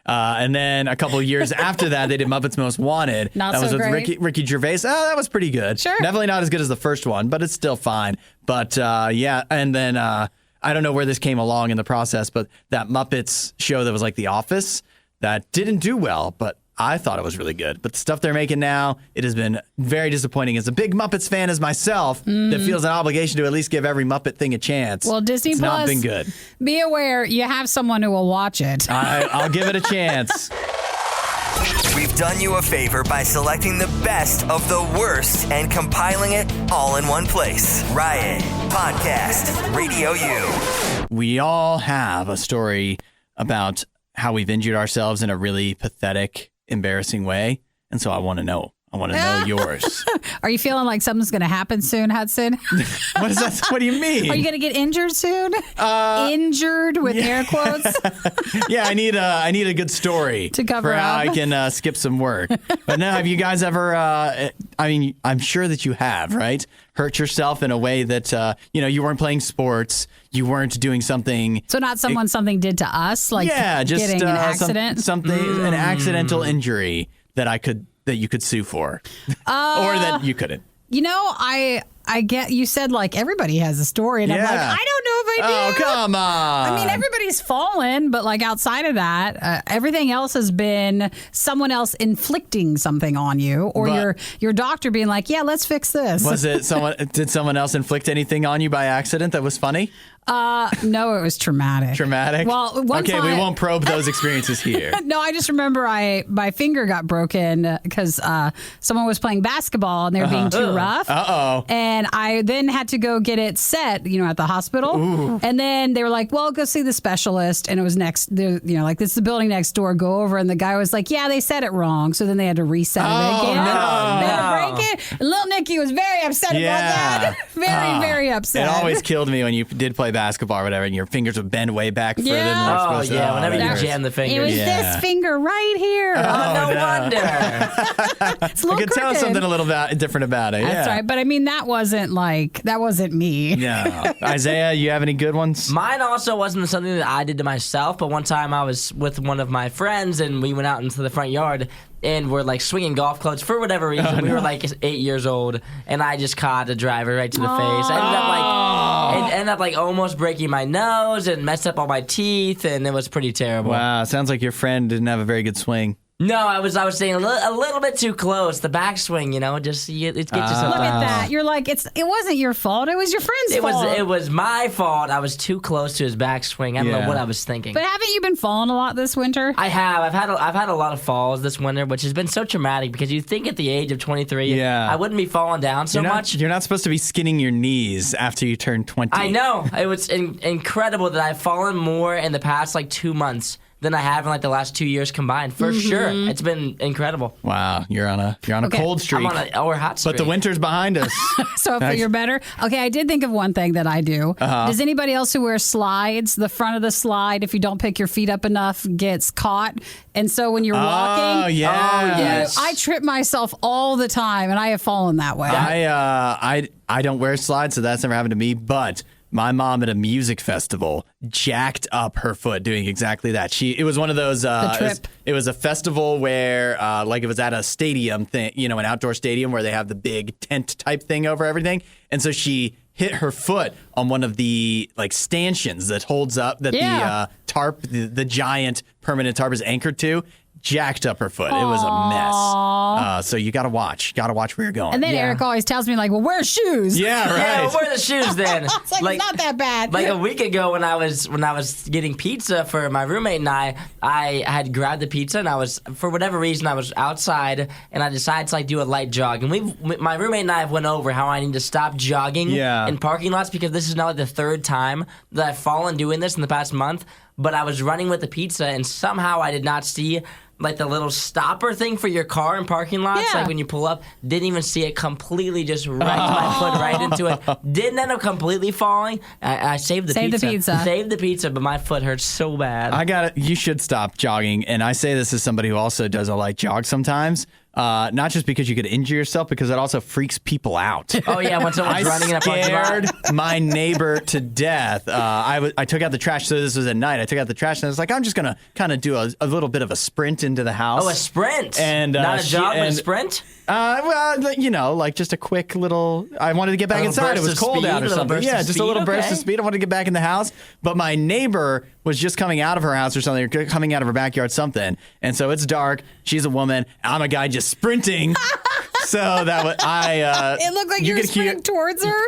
And then a couple of years after that, they did Muppets Most Wanted. Not that so was with great. Ricky Gervais. Oh, that was pretty good. Sure. Definitely not as good as the first one, but it's still fine. But and then I don't know where this came along in the process, but that Muppets show that was like The Office, that didn't do well, but I thought it was really good. But the stuff they're making now, it has been very disappointing. As a big Muppets fan as myself, that feels an obligation to at least give every Muppet thing a chance. Well, Disney Plus, not been good. Be aware, you have someone who will watch it. I'll give it a chance. We've done you a favor by selecting the best of the worst and compiling it all in one place. Riot Podcast, RadioU. We all have a story about how we've injured ourselves in a really pathetic, embarrassing way. And so I want to know. I want to know yours. Are you feeling like something's going to happen soon, Hudson? What is that? What do you mean? Are you going to get injured soon? Injured with air quotes? Yeah, I need a good story to cover for how up. I can skip some work. But now, have you guys ever? I'm sure that you have, right? Hurt yourself in a way that you weren't playing sports, you weren't doing something. So not something did to us, like just getting an accident, an accidental injury that you could sue for, or that you couldn't. I get you said like everybody has a story, and I'm like, I don't know if I do. Oh, come on. I mean, everybody's fallen, but like outside of that, everything else has been someone else inflicting something on you, or your doctor being like, yeah, let's fix this. Was it someone? Did someone else inflict anything on you by accident that was funny? No, it was traumatic. Traumatic? Well, we won't probe those experiences here. No, I just remember my finger got broken because someone was playing basketball and they were being too rough. Uh-oh. And I then had to go get it set, at the hospital. Ooh. And then they were like, well, go see the specialist. And it was next, this is the building next door, go over. And the guy was like, yeah, they said it wrong. So then they had to reset it again. No. They had to break it. And little Nikki was very upset about that. Very upset. It always killed me when you did play basketball basketball or whatever, and your fingers would bend way back further than they're Oh, supposed to. yeah, whenever that you hurts. jam the It fingers. was Yeah. this finger right here. No wonder. It's a little I could tell crooked. something a little different about it. That's yeah. right. But I mean, that wasn't me. No. Isaiah, you have any good ones? Mine also wasn't something that I did to myself, but one time I was with one of my friends and we went out into the front yard and we're like swinging golf clubs for whatever reason. We were like 8 years old and I just caught a driver right to the face. I ended up like almost breaking my nose and messed up all my teeth, and it was pretty terrible. Wow, sounds like your friend didn't have a very good swing. No, I was staying a little bit too close. The backswing, it gets you sometimes. Look at that. You're like, it wasn't your fault. It was your friend's fault. It was my fault. I was too close to his backswing. I don't know what I was thinking. But haven't you been falling a lot this winter? I have. I've had a lot of falls this winter, which has been so traumatic because you think at the age of 23, I wouldn't be falling down so much. You're not supposed to be skinning your knees after you turn 20. I know. It was incredible that I've fallen more in the past 2 months than I have in the last 2 years combined. For sure. It's been incredible. Wow, you're on a cold streak. I'm on a hot streak. But the winter's behind us. So I figure better. Okay, I did think of one thing that I do. Does anybody else who wears slides, the front of the slide, if you don't pick your feet up enough, gets caught? And so when you're walking, yes. I trip myself all the time, and I have fallen that way. I don't wear slides, so that's never happened to me. But my mom at a music festival jacked up her foot doing exactly that. It was one of those. trip. It was a festival where, it was at a stadium thing, an outdoor stadium where they have the big tent type thing over everything, and so she hit her foot on one of the stanchions that holds up the tarp, the giant permanent tarp is anchored to. Jacked up her foot. It was a mess. So you got to watch. Got to watch where you're going. And then Eric always tells me, well, wear shoes. Yeah, right. Yeah, wear the shoes then. It's it's not that bad. A week ago when I was getting pizza for my roommate and I had grabbed the pizza and I was, for whatever reason, I was outside and I decided to do a light jog. And my roommate and I went over how I need to stop jogging in parking lots because this is now the third time that I've fallen doing this in the past month. But I was running with the pizza and somehow I did not see the little stopper thing for your car in parking lots, when you pull up, didn't even see it, completely just wrecked my foot right into it. Didn't end up completely falling. I saved the pizza. Saved the pizza, but my foot hurts so bad. You should stop jogging. And I say this as somebody who also does a light jog sometimes. Not just because you could injure yourself, because it also freaks people out. Oh yeah, when someone's running in a parking lot. I scared my neighbor to death. I took out the trash, so this was at night. I took out the trash, and I was like, I'm just gonna kind of do a little bit of a sprint into the house. Oh, a sprint, and not a jog, but a sprint. Just a quick little. I wanted to get back inside. It was cold out or something. Yeah, just a little burst of speed. I wanted to get back in the house, but my neighbor was just coming out of her house or something, or coming out of her backyard, something. And so it's dark. She's a woman. I'm a guy just sprinting. So that was it looked like you were sprinting towards her.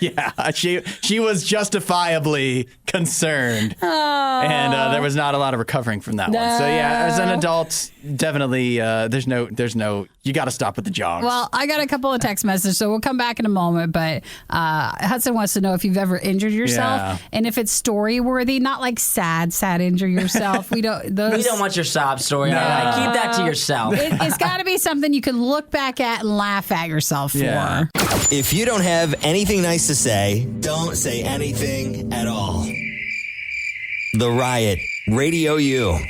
Yeah, she was justifiably concerned, and there was not a lot of recovering from that one. So yeah, as an adult, definitely there's no. You got to stop with the jogs. Well, I got a couple of text messages, so we'll come back in a moment. But Hudson wants to know if you've ever injured yourself, and if it's story worthy, not like sad injure yourself. We don't want your sob story. No. Keep that to yourself. It's got to be something you can look back at and laugh at yourself for. If you don't have anything nice to say, don't say anything at all. The Riot, RadioU.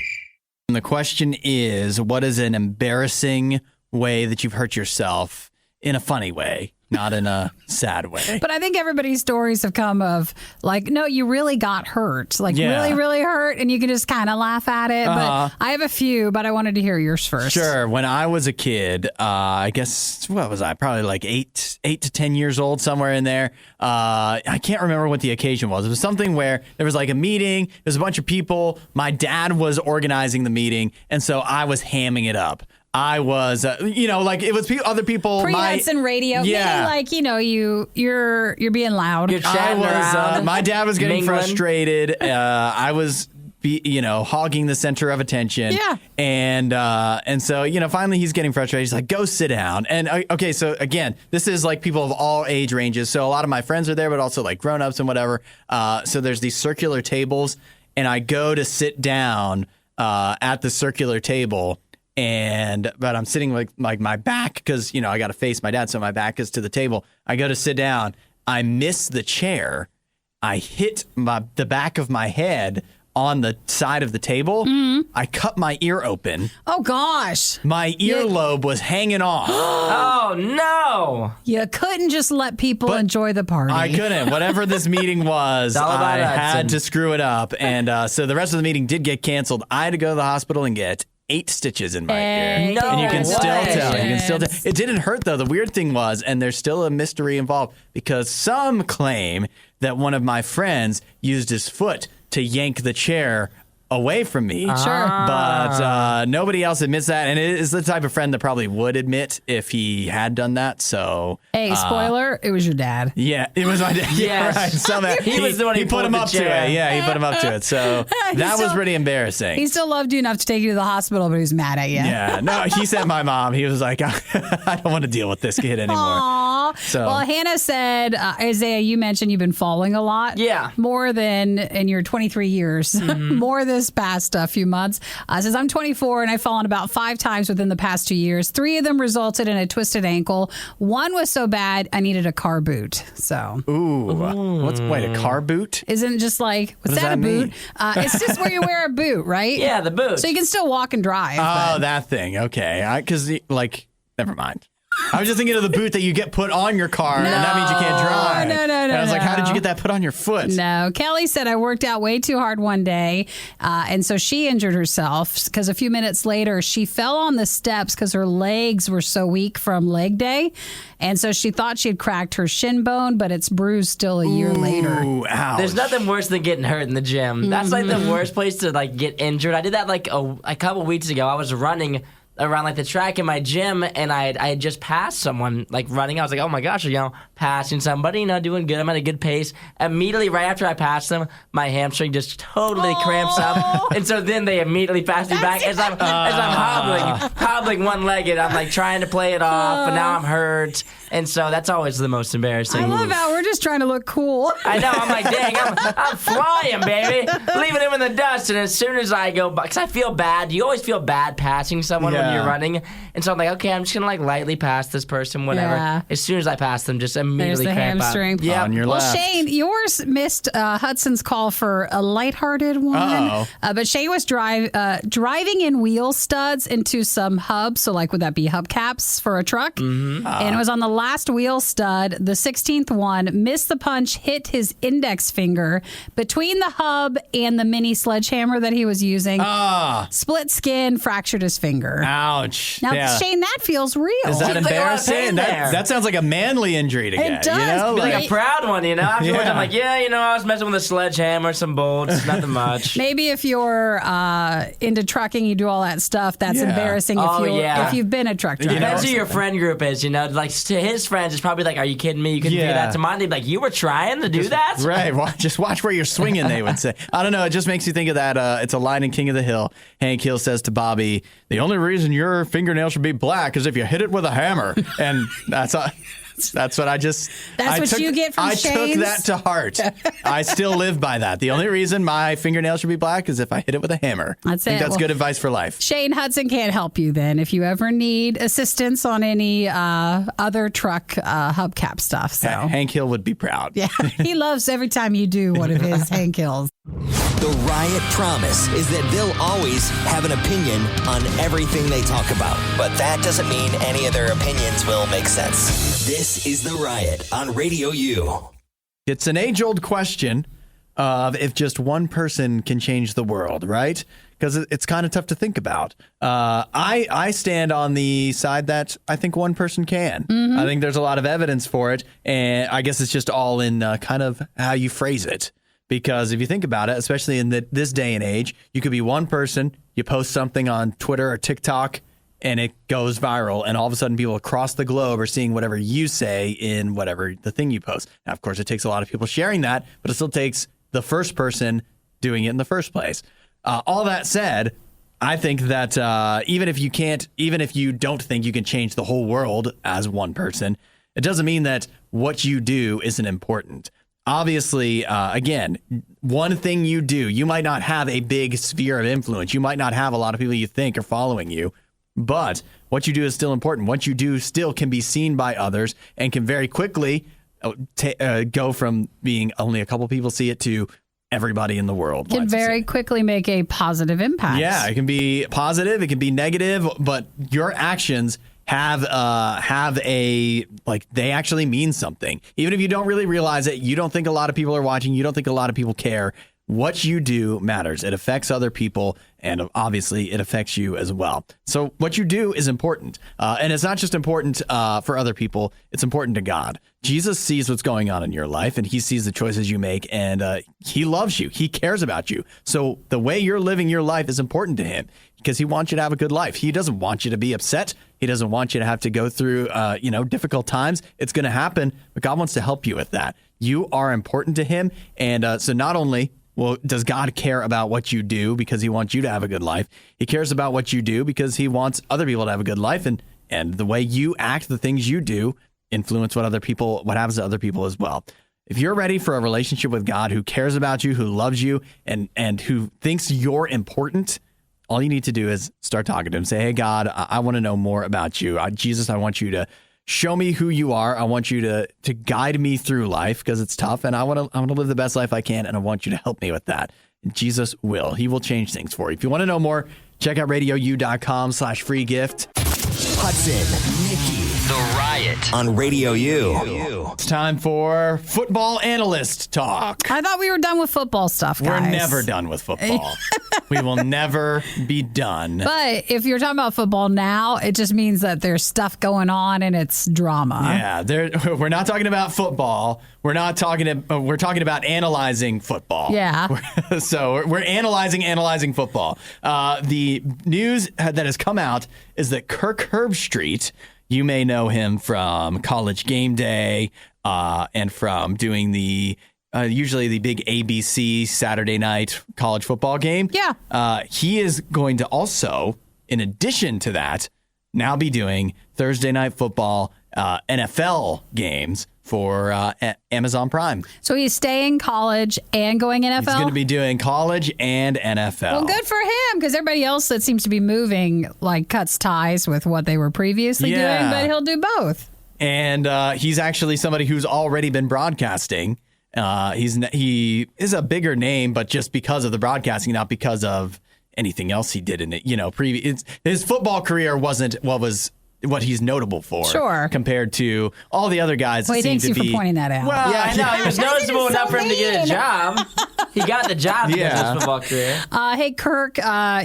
And the question is, what is an embarrassing way that you've hurt yourself in a funny way, not in a sad way? But I think everybody's stories have come of no, you really got hurt, really, really hurt, and you can just kind of laugh at it. But I have a few, but I wanted to hear yours first. Sure. When I was a kid, I guess, what was I? Probably 8 to 10 years old, somewhere in there. I can't remember what the occasion was. It was something where there was a meeting. There was a bunch of people. My dad was organizing the meeting, and so I was hamming it up. I was, it was other people. Pre-Hudson radio. Yeah. Meaning you're being loud. You're chatting around. My dad was getting mingling. frustrated. I was, hogging the center of attention. Yeah. And so, finally he's getting frustrated. He's like, go sit down. And okay, so again, this is people of all age ranges. So a lot of my friends are there, but also grown-ups and whatever. So there's these circular tables, and I go to sit down at the circular table. But I'm sitting my back, because I got to face my dad, so my back is to the table. I go to sit down, I miss the chair, I hit the back of my head on the side of the table. I cut my ear open. Oh, gosh. My earlobe was hanging off. Oh, no. You couldn't just let people enjoy the party. I couldn't. Whatever this meeting was, all about I Hudson. had to screw it up. And so the rest of the meeting did get canceled. I had to go to the hospital and get 8 stitches in my ear. No And you can still way. tell. You can still tell. It didn't hurt, though. The weird thing was, and there's still a mystery involved, because some claim that one of my friends used his foot to yank the chair away from me. Sure. But nobody else admits that. And it is the type of friend that probably would admit if he had done that. So, Hey, spoiler, it was your dad. yeah, it was my dad. Yeah, Yes. right. So that, He was the one who put pulled him the up chair. to it. Yeah, he put him up to it. So that was still- pretty embarrassing. He still loved you enough to take you to the hospital, but he was mad at you. Yeah, no, he sent my mom. He was like, I don't want to deal with this kid anymore. Aw. So- Well, Hannah said, Isaiah, you mentioned you've been falling a lot. Yeah. More than in your 23 years. More this past few months. Says, I'm 24 and I've fallen about 5 times within the past 2 years. 3 of them resulted in a twisted ankle. One was so bad, I needed a car boot. So. Ooh. Wait, a car boot? Isn't it just like, what's does that, that a boot? mean? It's just where you wear a boot, right? Yeah, the boot. So you can still walk and drive. Oh, but- that thing. Okay. Because, never mind. I was just thinking of the boot that you get put on your car, and that means you can't drive. No, And I was like, how did no. you get that put on your foot? No, Kelly said I worked out way too hard one day, and so she injured herself because a few minutes later she fell on the steps because her legs were so weak from leg day, and so she thought she had cracked her shin bone, but it's bruised still a year later. Ooh, ouch. There's nothing worse than getting hurt in the gym. That's like the worst place to get injured. I did that a couple weeks ago. I was running around the track in my gym, and I had just passed someone running. I was like, oh my gosh, passing somebody, doing good. I'm at a good pace. Immediately right after I passed them, my hamstring just totally cramps up, and so then they immediately pass me back as I'm hobbling one-legged. I'm trying to play it off, but now I'm hurt, and so that's always the most embarrassing. I love how we're just trying to look cool. I know. I'm dang, I'm flying, baby. Leaving him in the dust. And as soon as I go, because I feel bad. You always feel bad passing someone when you're running. And so I'm like, okay, I'm just going to lightly pass this person, whatever. Yeah. As soon as I pass them, just There's immediately the cramp hamstring. up. Yeah. On your Well, left. Shane, yours missed Hudson's call for a lighthearted one. Uh-oh. But Shane was driving in wheel studs into some hubs. So, would that be hubcaps for a truck? Mm-hmm. And it was on the last wheel stud, the 16th one, missed the punch, hit his index finger between the hub and the mini sledgehammer that he was using. Split skin, fractured his finger. Ouch. Now, Yeah. Shane, that feels real. Is that Seems like a lot of pain embarrassing? there. That sounds like a manly injury to get. does, You know? but Like a proud one, Afterwards, Yeah. I'm like, I was messing with a sledgehammer, some bolts, nothing much. Maybe if you're into trucking, you do all that stuff. That's Yeah. embarrassing if you've been a truck driver. Depends who your friend group is, to his friends, it's probably are you kidding me? You couldn't do Yeah. that. To mine, they'd be like, you were trying to do that? Right. Just watch where you're swinging, they would say. I don't know. It just makes you think of that. It's a line in King of the Hill. Hank Hill says to Bobby, the only reason your fingernail should be black is if you hit it with a hammer. And that's what I just... That's what you get from I took Shane's? that to heart. I still live by that. The only reason my fingernail should be black is if I hit it with a hammer. That's I think it. that's Well, good advice for life. Shane Hudson can't help you then if you ever need assistance on any other truck hubcap stuff. So Hank Hill would be proud. yeah, he loves every time you do one of his Hank Hills. The Riot promise is that they'll always have an opinion on everything they talk about. But that doesn't mean any of their opinions will make sense. This is The Riot on Radio U. It's an age-old question of if just one person can change the world, right? Because it's kind of tough to think about. I stand on the side that I think one person can. I think there's a lot of evidence for it, and I guess it's just all in kind of how you phrase it. Because if you think about it, especially in this day and age, you could be one person, you post something on Twitter or TikTok, and it goes viral, and all of a sudden people across the globe are seeing whatever you say in whatever the thing you post. Now, of course, it takes a lot of people sharing that, but it still takes the first person doing it in the first place. All that said, I think that even if you don't think you can change the whole world as one person, it doesn't mean that what you do isn't important. Obviously, again, one thing you do, you might not have a big sphere of influence. You might not have a lot of people you think are following you, but what you do is still important. What you do still can be seen by others and can very quickly go from being only a couple people see it to everybody in the world. Can very quickly make a positive impact. Yeah, it can be positive, it can be negative, but your actions have a, like, they actually mean something. Even if you don't really realize it, you don't think a lot of people are watching, you don't think a lot of people care. What you do matters. It affects other people, and obviously it affects you as well. So what you do is important. And it's not just important for other people, it's important to God. Jesus sees what's going on in your life, and he sees the choices you make, and he loves you. He cares about you. So the way you're living your life is important to him because he wants you to have a good life. He doesn't want you to be upset. He doesn't want you to have to go through difficult times. It's going to happen, but God wants to help you with that. You are important to him, and so not only does God care about what you do because he wants you to have a good life? He cares about what you do because he wants other people to have a good life. And the way you act, the things you do, influence what happens to other people as well. If you're ready for a relationship with God who cares about you, who loves you, and who thinks you're important, all you need to do is start talking to him. Say, hey, God, I want to know more about you. Jesus, I want you to show me who you are. I want you to guide me through life because it's tough, and I want to live the best life I can, and I want you to help me with that. And Jesus will. He will change things for you. If you want to know more, check out RadioU.com/free gift. Hudson, Nikki, The Riot on Radio U. It's time for Football Analyst Talk. I thought we were done with football stuff, guys. We're never done with football. We will never be done. But if you're talking about football now, it just means that there's stuff going on and it's drama. Yeah, we're not talking about football. We're talking about analyzing football. Yeah. So we're analyzing football. The news that has come out is that Kirk Herbstreit, you may know him from College Game Day and from doing the usually the big ABC Saturday night college football game. Yeah. He is going to also, in addition to that, now be doing Thursday night football NFL games for Amazon Prime. So he's staying college and going NFL? He's going to be doing college and NFL. Well, good for him, because everybody else that seems to be moving cuts ties with what they were previously doing, but he'll do both. And he's actually somebody who's already been broadcasting. He is a bigger name, but just because of the broadcasting, not because of anything else he did in it. His football career wasn't what he's notable for. Sure. Compared to all the other guys that seem thanks to you be. for pointing that out. Well, Yeah, I know. He was noticeable enough for him to get a job. He got the job because of his football career. Hey, Kirk,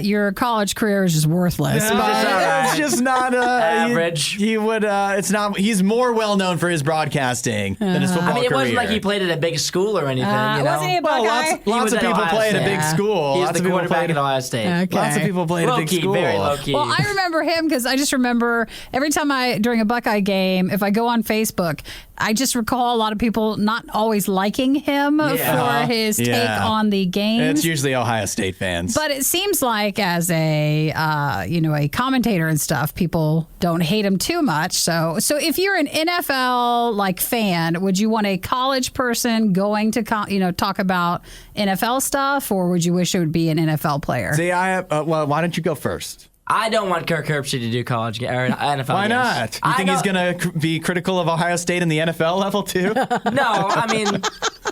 your college career is just worthless. It's just not average. He would. It's not. He's more well known for his broadcasting than his football career. It wasn't like he played at a big school or anything. Wasn't he a Buckeye? Lots of people play at a big school. He's Lots the of quarterback at Ohio State. Okay. Lots of people play at a big school. Very low key. Well, I remember him because I just remember every time during a Buckeye game, if I go on Facebook, I just recall a lot of people not always liking him for his take on the games. It's usually Ohio State fans. But it seems like as a commentator and stuff, people don't hate him too much. So if you're an NFL fan, would you want a college person going to talk about NFL stuff, or would you wish it would be an NFL player? See, why don't you go first? I don't want Kirk Herbstreit to do college or NFL Why games. not? You think he's going to be critical of Ohio State in the NFL level too? No, I mean,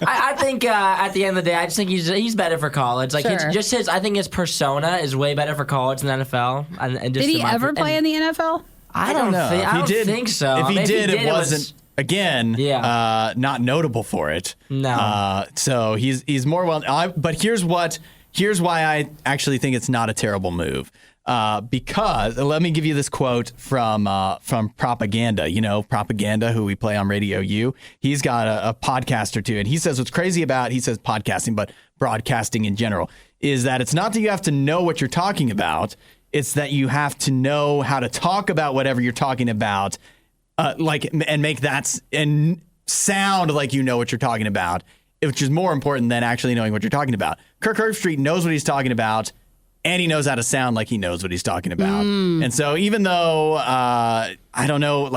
I think at the end of the day, I just think he's better for college. Sure. I think his persona is way better for college than NFL. And Did he ever play in the NFL? I don't know. I don't think so. If he Maybe did, it wasn't. Again, not notable for it. No. So he's more well. But here's why I actually think it's not a terrible move. Because let me give you this quote from Propaganda. Propaganda, who we play on Radio U. He's got a podcast or two, and he says what's crazy about podcasting, but broadcasting in general, is that it's not that you have to know what you're talking about; it's that you have to know how to talk about whatever you're talking about, and make that and sound like you know what you're talking about, which is more important than actually knowing what you're talking about. Kirk Herbstreit knows what he's talking about. And he knows how to sound like he knows what he's talking about. And so even though, I don't know,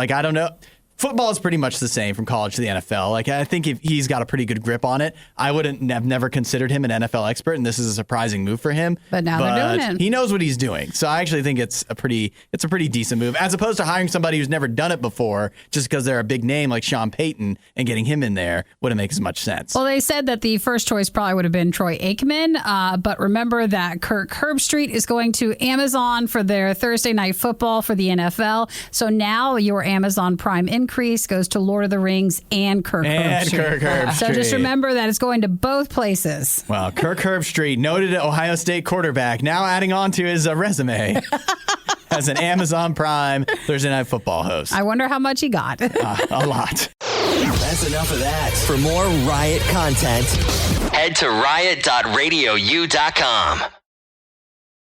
football is pretty much the same from college to the NFL. Like, I think if he's got a pretty good grip on it, I wouldn't have never considered him an NFL expert, and this is a surprising move for him. But now they're doing it. He knows what he's doing. So I actually think it's a pretty decent move, as opposed to hiring somebody who's never done it before just because they're a big name like Sean Payton, and getting him in there wouldn't make as much sense. Well, they said that the first choice probably would have been Troy Aikman, but remember that Kirk Herbstreit is going to Amazon for their Thursday Night Football for the NFL. So now your Amazon Prime increase goes to Lord of the Rings and Kirk Herbstreit. So just remember that it's going to both places. Well, Kirk Herbstreit, noted Ohio State quarterback, now adding on to his resume as an Amazon Prime Thursday Night Football host. I wonder how much he got. A lot. That's enough of that. For more Riot content, Head to riot.radiou.com.